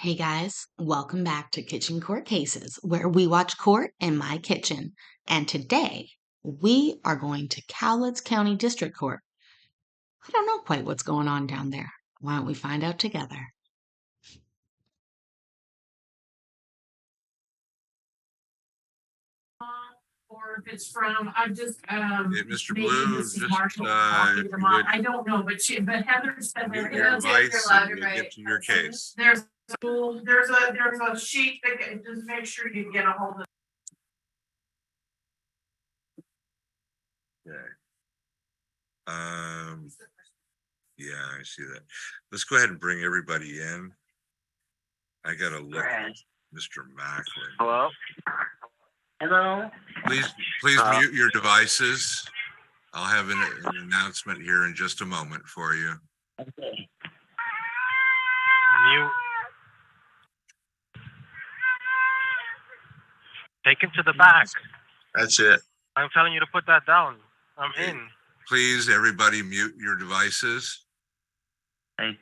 Hey guys, welcome back to Kitchen Court Cases, where we watch court in my kitchen. And today we are going to Cowlitz County District Court. I don't know quite what's going on down there. Why don't we find out together? Or if it's from, I've just, Hey, Mr. maybe Blue, this is just, Marshall talking if to the you mom. would I don't know, but Heather's been there. mute your device and we'll get to your case. There's a sheet that just make sure you get a hold of. Okay. Yeah, I see that. Let's go ahead and bring everybody in. I gotta look at Mr. Macklin. Hello? Hello? Please mute your devices. I'll have an announcement here in just a moment for you. Okay. Mute. Take him to the back. That's it. I'm telling you to put that down. I'm Okay. in. Please, everybody mute your devices. Hey.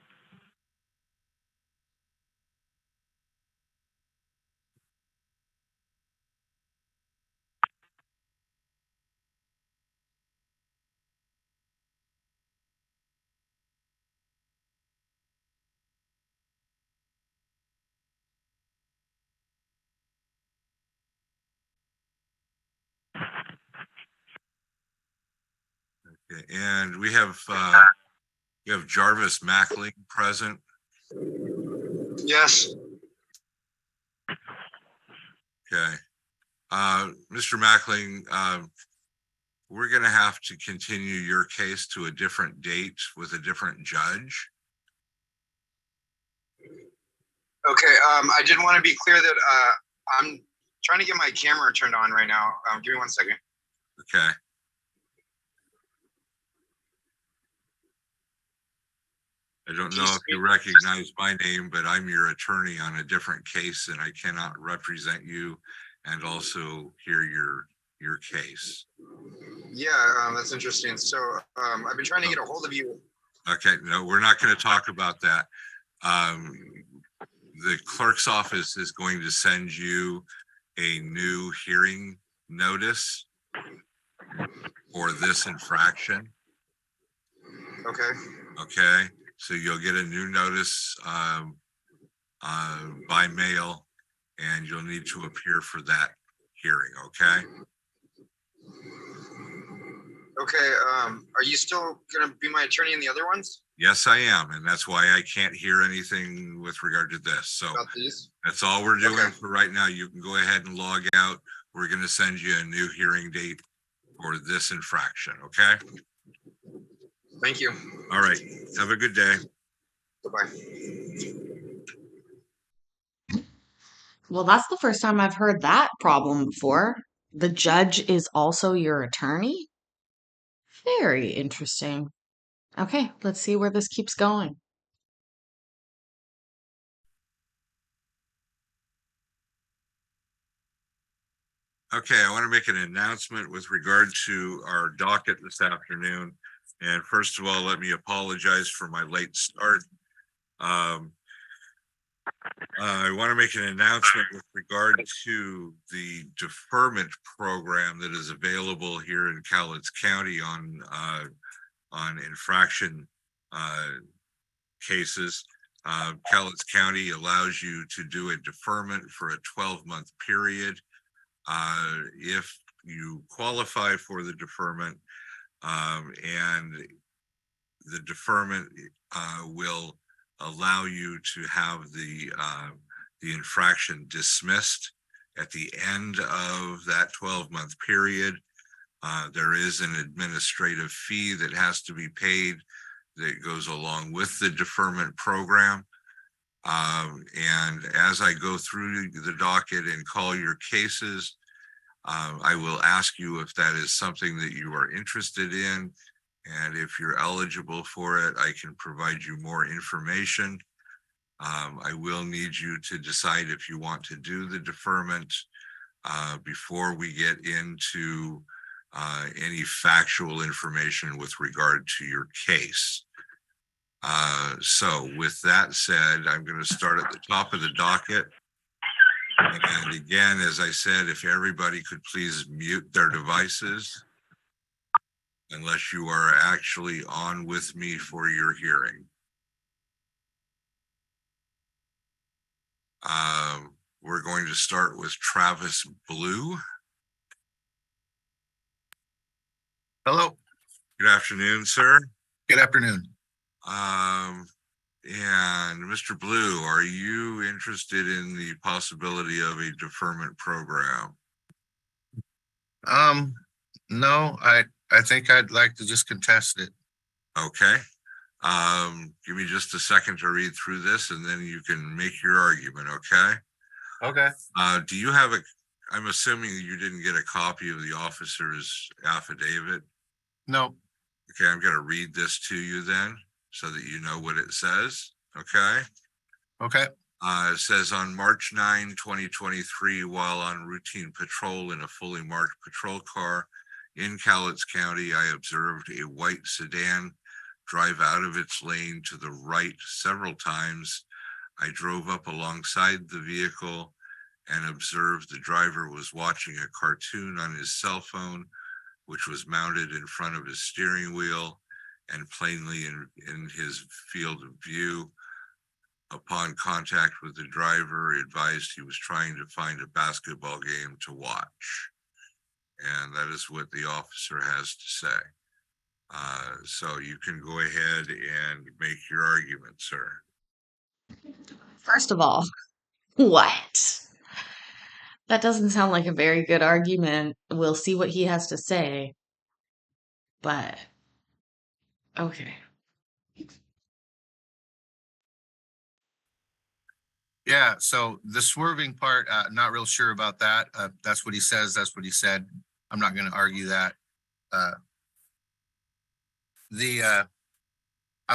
Okay, and we have Jarvis Mackling present. Yes. Okay. Mr. Mackling, we're going to have to continue your case to a different date with a different judge. Okay. I did want to be clear that I'm trying to get my camera turned on right now. Give me 1 second. Okay. I don't know if you recognize my name, but I'm your attorney on a different case and I cannot represent you and also hear your case. Yeah, that's interesting. So I've been trying to get a hold of you. Okay, no, we're not going to talk about that. The clerk's office is going to send you a new hearing notice for this infraction. Okay. Okay, so you'll get a new notice by mail and you'll need to appear for that hearing, okay? Okay. Are you still going to be my attorney in the other ones? Yes, I am, and that's why I can't hear anything with regard to this. So About these? that's all we're doing Okay. for right now. You can go ahead and log out. We're going to send you a new hearing date for this infraction, okay? Thank you. All right, have a good day. Goodbye. Well, that's the first time I've heard that problem before. The judge is also your attorney? Very interesting. Okay, let's see where this keeps going. Okay, I want to make an announcement with regard to our docket this afternoon. And first of all, let me apologize for my late start. I want to make an announcement with regard to the deferment program that is available here in Cowlitz County on infraction cases. Cowlitz County allows you to do a deferment for a 12-month period. If you qualify for the deferment, and the deferment will allow you to have the infraction dismissed at the end of that 12-month period. There is an administrative fee that has to be paid that goes along with the deferment program. And as I go through the docket and call your cases, I will ask you if that is something that you are interested in. And if you're eligible for it, I can provide you more information. I will need you to decide if you want to do the deferment before we get into any factual information with regard to your case. So with that said, I'm going to start at the top of the docket. And again, as I said, if everybody could please mute their devices, unless you are actually on with me for your hearing. We're going to start with Travis Blue. Hello, Good afternoon, sir. good afternoon. And Mr. Blue, are you interested in the possibility of a deferment program? No, I think I'd like to just contest it. Okay. Give me just a second to read through this and then you can make your argument, okay? Okay. Do you have I'm assuming you didn't get a copy of the officer's affidavit? No, Okay, I'm gonna read this to you then, so that you know what it says, okay? okay, It says on March 9, 2023, while on routine patrol in a fully marked patrol car in Cowlitz County, I observed a white sedan drive out of its lane to the right several times. I drove up alongside the vehicle and observed the driver was watching a cartoon on his cell phone, which was mounted in front of his steering wheel and plainly in his field of view. Upon contact with the driver, advised he was trying to find a basketball game to watch. And that is what the officer has to say. So you can go ahead and make your argument, sir. First of all, what? That doesn't sound like a very good argument. We'll see what he has to say. But, okay. yeah, so the swerving part, not real sure about that. That's what he says, that's what he said. I'm not gonna argue that. I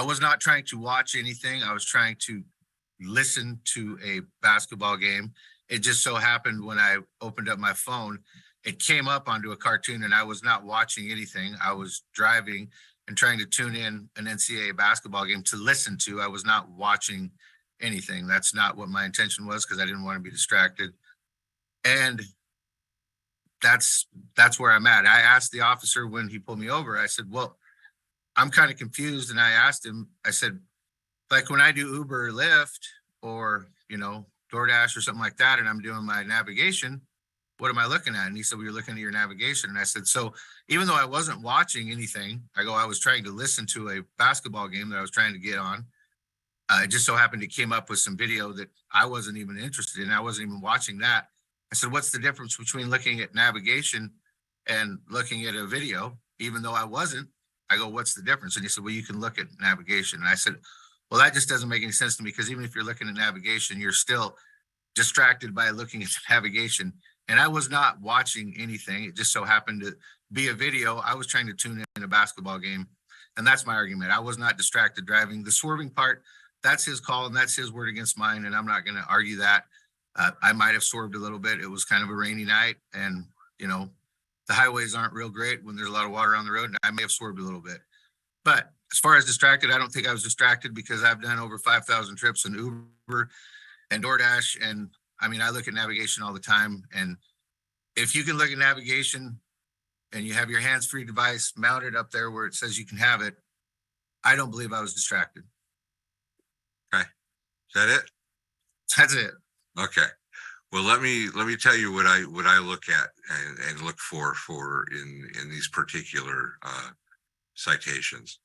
was not trying to watch anything. I was trying to listen to a basketball game. It just so happened when I opened up my phone, it came up onto a cartoon and I was not watching anything. I was driving and trying to tune in an NCAA basketball game to listen to. I was not watching anything. That's not what my intention was because I didn't want to be distracted. And that's where I'm at. I asked the officer when he pulled me over, I said, well, I'm kind of confused. And I asked him, I said, like when I do Uber or Lyft or, DoorDash or something like that, and I'm doing my navigation, what am I looking at? And he said, well, you're looking at your navigation. And I said, so even though I wasn't watching anything, I was trying to listen to a basketball game that I was trying to get on. It just so happened it came up with some video that I wasn't even interested in. I wasn't even watching that. I said, what's the difference between looking at navigation and looking at a video? Even though I wasn't, I go, what's the difference? And he said, well, you can look at navigation. And I said, well, that just doesn't make any sense to me because even if you're looking at navigation, you're still distracted by looking at the navigation. And I was not watching anything. It just so happened to be a video. I was trying to tune in a basketball game. And that's my argument. I was not distracted driving. The swerving part, that's his call and that's his word against mine. And I'm not going to argue that. I might have swerved a little bit. It was kind of a rainy night and, the highways aren't real great when there's a lot of water on the road. And I may have swerved a little bit. But as far as distracted, I don't think I was distracted because I've done over 5,000 trips in Uber and DoorDash. And I look at navigation all the time. And if you can look at navigation and you have your hands-free device mounted up there where it says you can have it, I don't believe I was distracted. Okay. Is that it? That's it. Okay. Well, let me tell you what I look at and look for in these particular citations.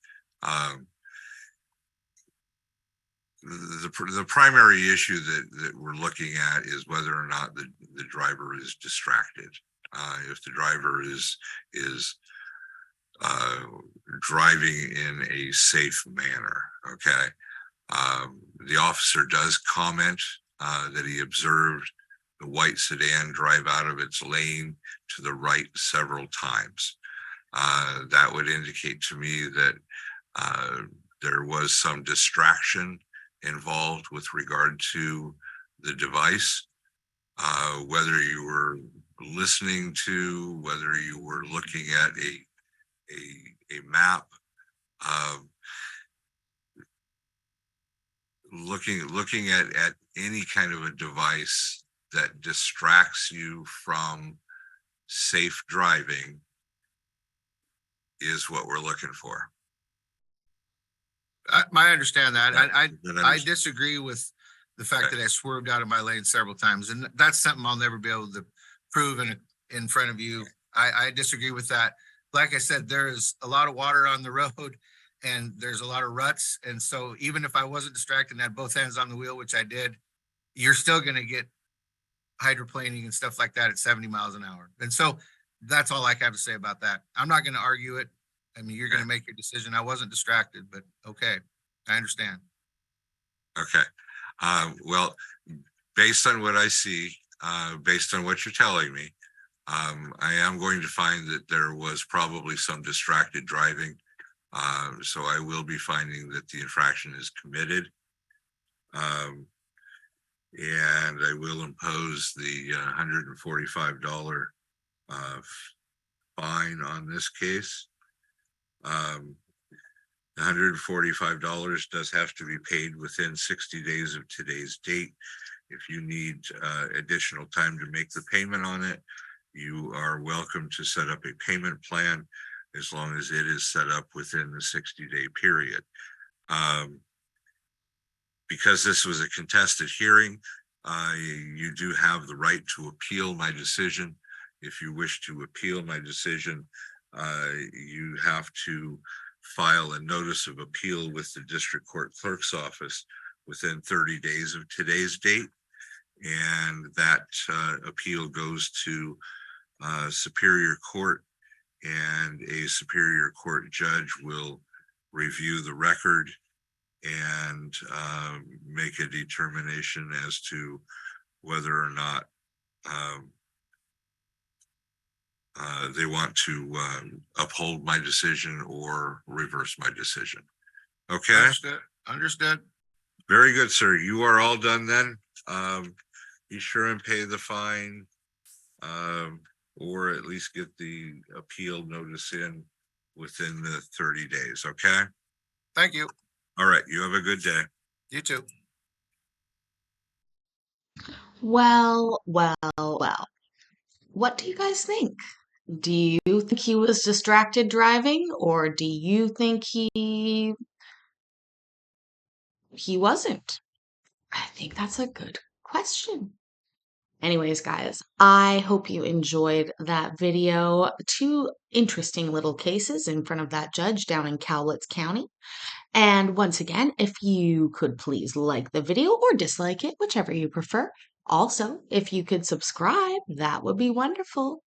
The primary issue that we're looking at is whether or not the driver is distracted. If the driver is driving in a safe manner, okay. The officer does comment that he observed the white sedan drive out of its lane to the right several times. That would indicate to me that there was some distraction involved with regard to the device, whether you were listening to, whether you were looking at a map. looking at any kind of a device that distracts you from safe driving is what we're looking for. I understand that. Then I disagree with the fact that I swerved out of my lane several times, and that's something I'll never be able to prove in front of you. I disagree with that. Like I said, there is a lot of water on the road and there's a lot of ruts. And so even if I wasn't distracted and had both hands on the wheel, which I did, you're still gonna get hydroplaning and stuff like that at 70 miles an hour. And so that's all I have to say about that. I'm not gonna argue it. I mean, you're gonna make your decision. I wasn't distracted, but okay, I understand. Okay. Well, based on what I see, based on what you're telling me, I am going to find that there was probably some distracted driving. So I will be finding that the infraction is committed. And I will impose the $145 fine on this case. The $145 does have to be paid within 60 days of today's date. If you need additional time to make the payment on it, you are welcome to set up a payment plan as long as it is set up within the 60-day period. Because this was a contested hearing, you do have the right to appeal my decision. If you wish to appeal my decision, you have to file a notice of appeal with the district court clerk's office within 30 days of today's date. And that appeal goes to Superior Court, and a Superior Court judge will review the record and make a determination as to whether or not they want to uphold my decision or reverse my decision. Okay, Understood. very good, sir. You are all done then. Be sure and pay the fine, or at least get the appeal notice in within the 30 days, okay? Thank you. All right, you have a good day. You too. Well. What do you guys think? Do you think he was distracted driving, or do you think he wasn't? I think that's a good question. Anyways, guys, I hope you enjoyed that video. 2 interesting little cases in front of that judge down in Cowlitz County. And once again, if you could please like the video or dislike it, whichever you prefer. Also, if you could subscribe, that would be wonderful.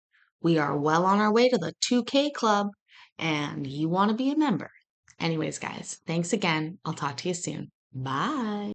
We are well on our way to the 2K club, and you want to be a member. Anyways, guys, thanks again. I'll talk to you soon. Bye.